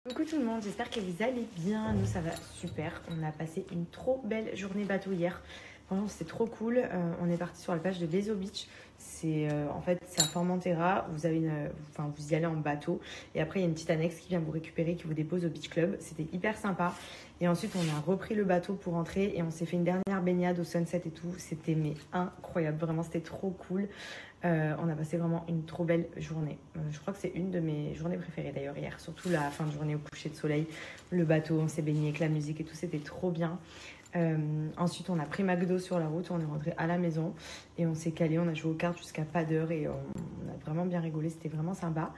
Coucou tout le monde, j'espère que vous allez bien. Nous ça va super, on a passé une trop belle journée bateau hier. Franchement c'était trop cool. On est parti sur la plage de Bezo Beach. En fait c'est à Formentera. Vous y allez en bateau et après il y a une petite annexe qui vient vous récupérer, qui vous dépose au beach club. C'était hyper sympa. Et ensuite on a repris le bateau pour rentrer et on s'est fait une dernière baignade au sunset et tout. C'était incroyable, vraiment c'était trop cool. On a passé vraiment une trop belle journée. Je crois que c'est une de mes journées préférées d'ailleurs hier, surtout la fin de journée au coucher de soleil, le bateau, on s'est baigné avec la musique et tout, c'était trop bien. Ensuite on a pris McDo sur la route, on est rentré à la maison et on s'est calé, on a joué aux cartes jusqu'à pas d'heure et on a vraiment bien rigolé, c'était vraiment sympa.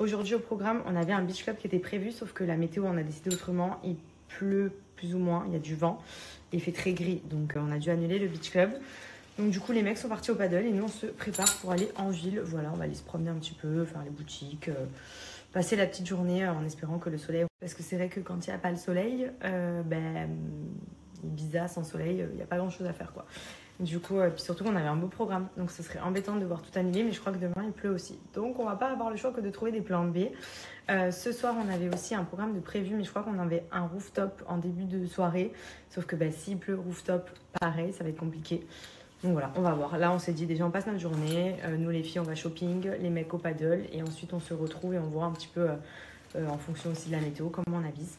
Aujourd'hui au programme on avait un beach club qui était prévu, sauf que la météo on a décidé autrement, il pleut plus ou moins, il y a du vent et il fait très gris, donc on a dû annuler le beach club. Donc du coup les mecs sont partis au paddle et nous on se prépare pour aller en ville. Voilà, on va aller se promener un petit peu, faire les boutiques, passer la petite journée en espérant que le soleil... Parce que c'est vrai que quand il n'y a pas le soleil, Ibiza sans soleil, il n'y a pas grand chose à faire quoi. Du coup, puis surtout qu'on avait un beau programme, donc ce serait embêtant de devoir tout annuler, mais je crois que demain il pleut aussi. Donc on va pas avoir le choix que de trouver des plans B. Ce soir on avait aussi un programme de prévu, mais je crois qu'on avait un rooftop en début de soirée. Sauf que s'il pleut rooftop, pareil, ça va être compliqué. Donc voilà, on va voir. Là, on s'est dit déjà, on passe notre journée. Nous, les filles, on va shopping, les mecs au paddle. Et ensuite, on se retrouve et on voit un petit peu, en fonction aussi de la météo, comment on avise.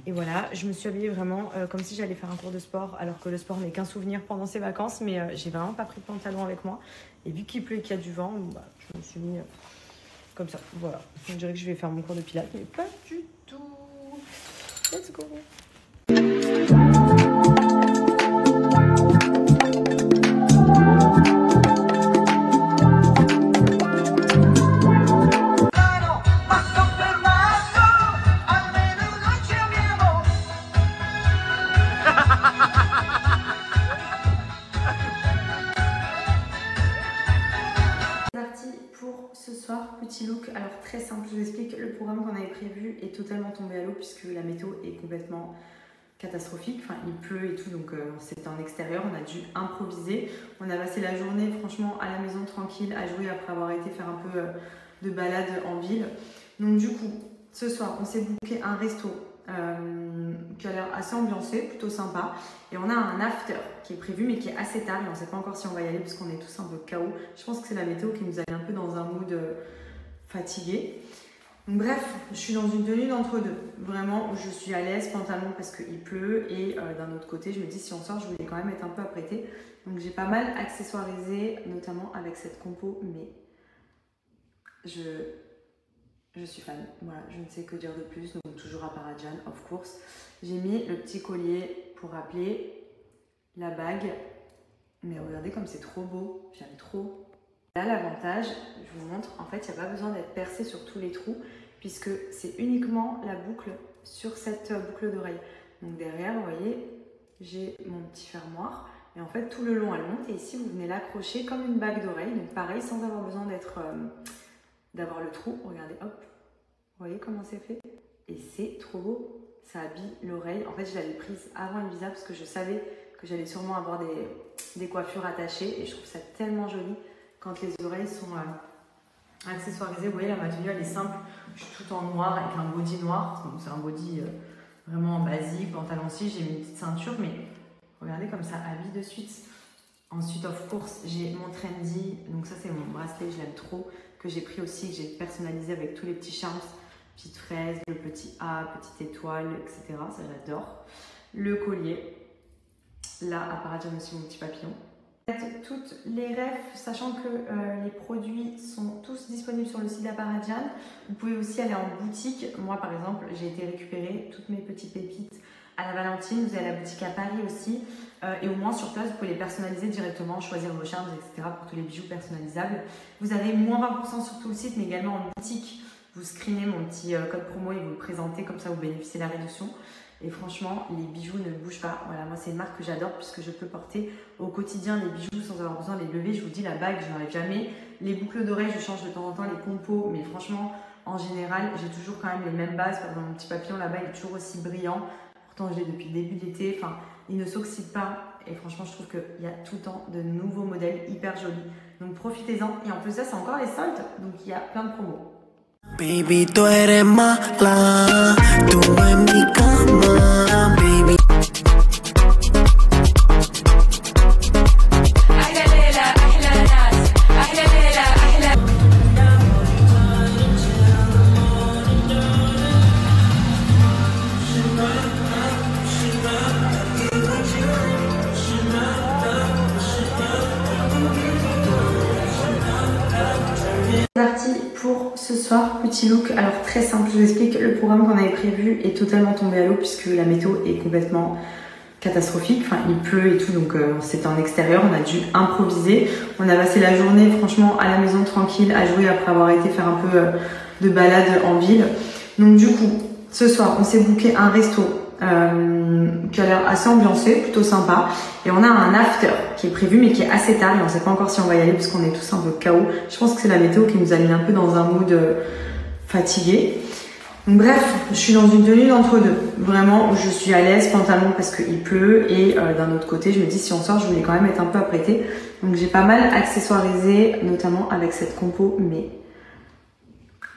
Et voilà, je me suis habillée vraiment comme si j'allais faire un cours de sport, alors que le sport n'est qu'un souvenir pendant ces vacances. Mais j'ai vraiment pas pris de pantalon avec moi. Et vu qu'il pleut et qu'il y a du vent, je me suis mis comme ça. Voilà, je dirais que je vais faire mon cours de pilates, mais pas du tout. Let's go! Ce soir, petit look, alors très simple, je vous explique, le programme qu'on avait prévu est totalement tombé à l'eau puisque la météo est complètement catastrophique, enfin il pleut et tout, donc c'était en extérieur, on a dû improviser. On a passé la journée franchement à la maison tranquille à jouer après avoir été faire un peu de balade en ville. Donc du coup, ce soir on s'est booké un resto qui a l'air assez ambiancé, plutôt sympa, et on a un after qui est prévu mais qui est assez tard et on ne sait pas encore si on va y aller parce qu'on est tous un peu KO. Je pense que c'est la météo qui nous a mis un peu dans un mood fatigué. Donc, bref, je suis dans une tenue d'entre-deux, vraiment où je suis à l'aise, pantalon parce qu'il pleut, et d'un autre côté je me dis si on sort je voulais quand même être un peu apprêtée, donc j'ai pas mal accessoirisé, notamment avec cette compo, mais je suis fan, voilà, je ne sais que dire de plus, donc toujours à Parajan, of course. J'ai mis le petit collier pour rappeler, la bague, mais regardez comme c'est trop beau, j'aime trop. Là l'avantage, je vous montre, en fait il n'y a pas besoin d'être percé sur tous les trous, puisque c'est uniquement la boucle sur cette boucle d'oreille. Donc derrière, vous voyez, j'ai mon petit fermoir, et en fait tout le long elle monte, et ici vous venez l'accrocher comme une bague d'oreille, donc pareil, sans avoir besoin d'avoir le trou. Regardez, hop, vous voyez comment c'est fait, et c'est trop beau, ça habille l'oreille. En fait je l'avais prise avant Ibiza parce que je savais que j'allais sûrement avoir des coiffures attachées, et je trouve ça tellement joli quand les oreilles sont accessoirisées. Vous voyez la tenue elle est simple, je suis tout en noir avec un body noir, donc c'est un body vraiment basique, pantalon aussi, j'ai mis une petite ceinture, mais regardez comme ça habille de suite. Ensuite, of course, j'ai mon trendy, donc ça c'est mon bracelet, je l'aime trop, que j'ai pris aussi, que j'ai personnalisé avec tous les petits charms, petite fraise, le petit A, petite étoile, etc. Ça j'adore. Le collier, là à Parajan aussi mon petit papillon. Toutes les refs, sachant que les produits sont tous disponibles sur le site d'Aparajan. Vous pouvez aussi aller en boutique. Moi par exemple, j'ai été récupérer toutes mes petites pépites à la Valentine. Vous avez la boutique à Paris aussi, et au moins sur place vous pouvez les personnaliser directement, choisir vos charms, etc. pour tous les bijoux personnalisables. Vous avez moins 20% sur tout le site, mais également en boutique. Vous screenez mon petit code promo et vous le présentez, comme ça vous bénéficiez de la réduction. Et franchement, les bijoux ne bougent pas. Voilà, moi c'est une marque que j'adore puisque je peux porter au quotidien les bijoux sans avoir besoin de les lever. Je vous dis, la bague, je n'enlève jamais. Les boucles d'oreilles, je change de temps en temps les compos, mais franchement, en général, j'ai toujours quand même les mêmes bases. Par exemple, mon petit papillon là-bas, il est toujours aussi brillant. Pourtant, je l'ai depuis le début de l'été. Enfin, il ne s'oxyde pas. Et franchement, je trouve qu'il y a tout le temps de nouveaux modèles hyper jolis. Donc profitez-en. Et en plus, ça, c'est encore les soldes. Donc il y a plein de promos. Baby, tú eres mala, tú en mi cama, baby. Parti pour ce soir, petit look. Alors très simple, je vous explique, le programme qu'on avait prévu est totalement tombé à l'eau puisque la météo est complètement catastrophique, enfin il pleut et tout, donc c'était en extérieur, on a dû improviser. On a passé la journée franchement à la maison tranquille à jouer après avoir été faire un peu de balade en ville. Donc du coup, ce soir on s'est booké un resto qui a l'air assez ambiancé, plutôt sympa, et on a un after qui est prévu mais qui est assez tard et on ne sait pas encore si on va y aller parce qu'on est tous un peu KO. Je pense que c'est la météo qui nous a mis un peu dans un mood fatigué. Donc, bref, je suis dans une tenue d'entre-deux. Vraiment, je suis à l'aise, pantalon parce qu'il pleut et d'un autre côté, je me dis si on sort, je voulais quand même être un peu apprêtée. Donc j'ai pas mal accessoirisé, notamment avec cette compo, mais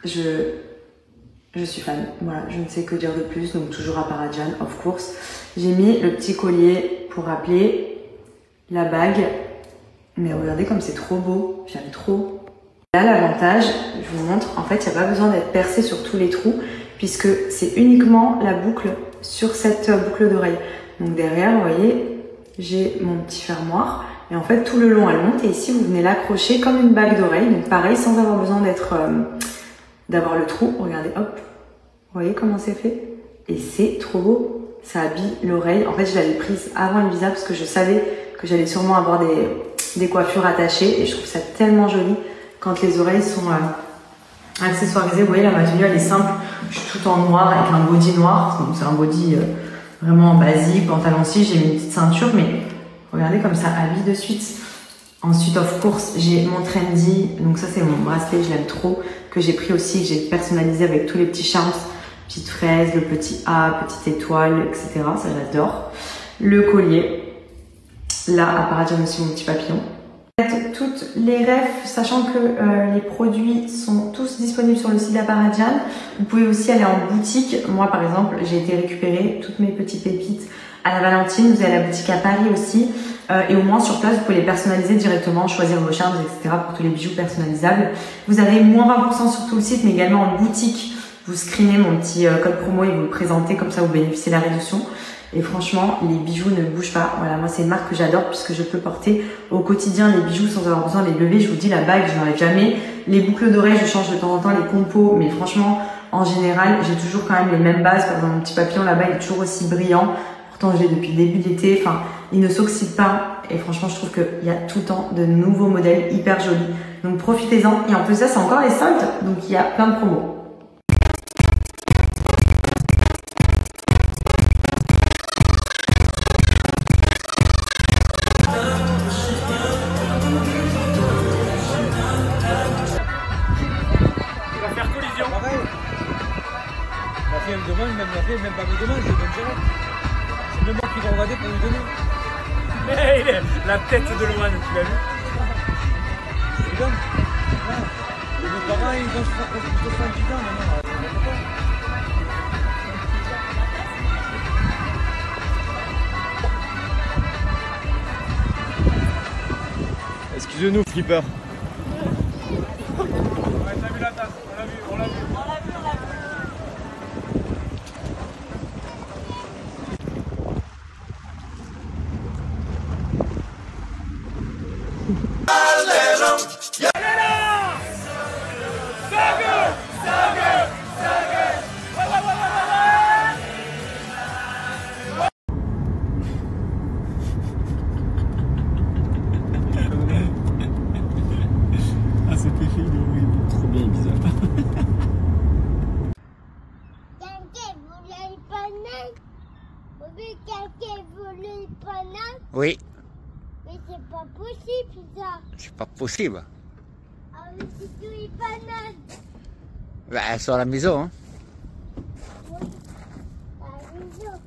je suis fan. Voilà, je ne sais que dire de plus, donc toujours à Parajan, of course. J'ai mis le petit collier pour rappeler, la bague, mais regardez comme c'est trop beau, j'aime trop. Là, l'avantage, je vous montre, en fait, il n'y a pas besoin d'être percé sur tous les trous, puisque c'est uniquement la boucle sur cette boucle d'oreille. Donc derrière, vous voyez, j'ai mon petit fermoir, et en fait, tout le long, elle monte, et ici, vous venez l'accrocher comme une bague d'oreille, donc pareil, sans avoir besoin d'avoir le trou. Regardez, hop, vous voyez comment c'est fait? Et c'est trop beau, ça habille l'oreille. En fait, je l'avais prise avant Ibiza parce que je savais que j'allais sûrement avoir des coiffures attachées, et je trouve ça tellement joli quand les oreilles sont accessoirisées. Vous voyez, là, ma tenue, elle est simple. Je suis tout en noir avec un body noir. Donc, c'est un body vraiment basique. Pantalon aussi, j'ai mis une petite ceinture, mais regardez comme ça habille de suite. Ensuite, of course, j'ai mon trendy. Donc, ça, c'est mon bracelet, je l'aime trop. Que j'ai pris aussi, que j'ai personnalisé avec tous les petits charms. Petite fraise, le petit A, petite étoile, etc. Ça, j'adore. Le collier. Là, à Parajan aussi, mon petit papillon. Toutes les refs, sachant que les produits sont tous disponibles sur le site de la Parajan. Vous pouvez aussi aller en boutique. Moi, par exemple, j'ai été récupérer toutes mes petites pépites à la Valentine. Vous avez la boutique à Paris aussi. Et au moins, sur place, vous pouvez les personnaliser directement, choisir vos charmes, etc. pour tous les bijoux personnalisables. Vous avez moins 20% sur tout le site, mais également en boutique. Vous screenez mon petit code promo et vous le présentez, comme ça vous bénéficiez de la réduction. Et franchement, les bijoux ne bougent pas. Voilà, moi c'est une marque que j'adore puisque je peux porter au quotidien les bijoux sans avoir besoin de les lever. Je vous dis, la bague, je n'enlève jamais. Les boucles d'oreilles, je change de temps en temps les compos, mais franchement, en général, j'ai toujours quand même les mêmes bases. Par exemple, mon petit papillon là-bas, il est toujours aussi brillant. Pourtant, je l'ai depuis le début de l'été. Enfin, il ne s'oxyde pas. Et franchement, je trouve qu'il y a tout le temps de nouveaux modèles hyper jolis. Donc profitez-en. Et en plus, ça, c'est encore les soldes. Donc il y a plein de promos. Elle me demande, même pas me demande, je donne direct. C'est même moi qui vais regarder pour lui donner. Mais il est la tête de Lohan, tu l'as vu? Je lui donne. Et mes parents, ils ont 70 ans maintenant. Excusez-nous, flipper. Ouais, t'as vu la tasse? On l'a vu. Trop bien, Ibiza. Oui. Mais c'est pas possible ça. C'est pas possible. Ah mais c'est tout les bananes. Bah, elles sont à la maison. Hein. Oui, à la maison.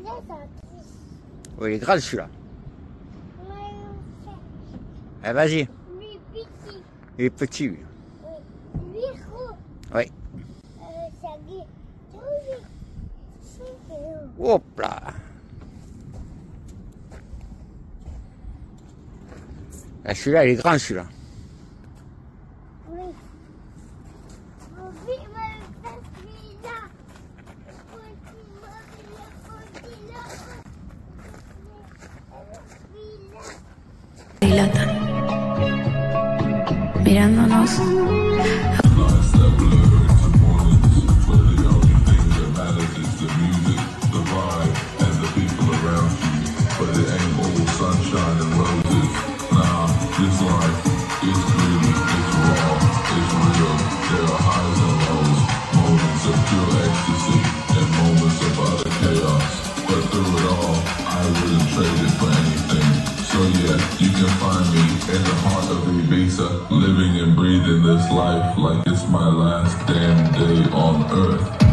Là, ça triche. Oui, il est grave celui-là. Ouais, on fait. Eh, vas-y. Lui petit. Il est petit, lui. Oui. Lui gros. Oui. Ça dit, Hop là. Ah, celui-là, il est grand, celui-là. oui. Mon fils m'a fait celui-là. Dilatan, mirándonos. Living and breathing this life like it's my last damn day on earth.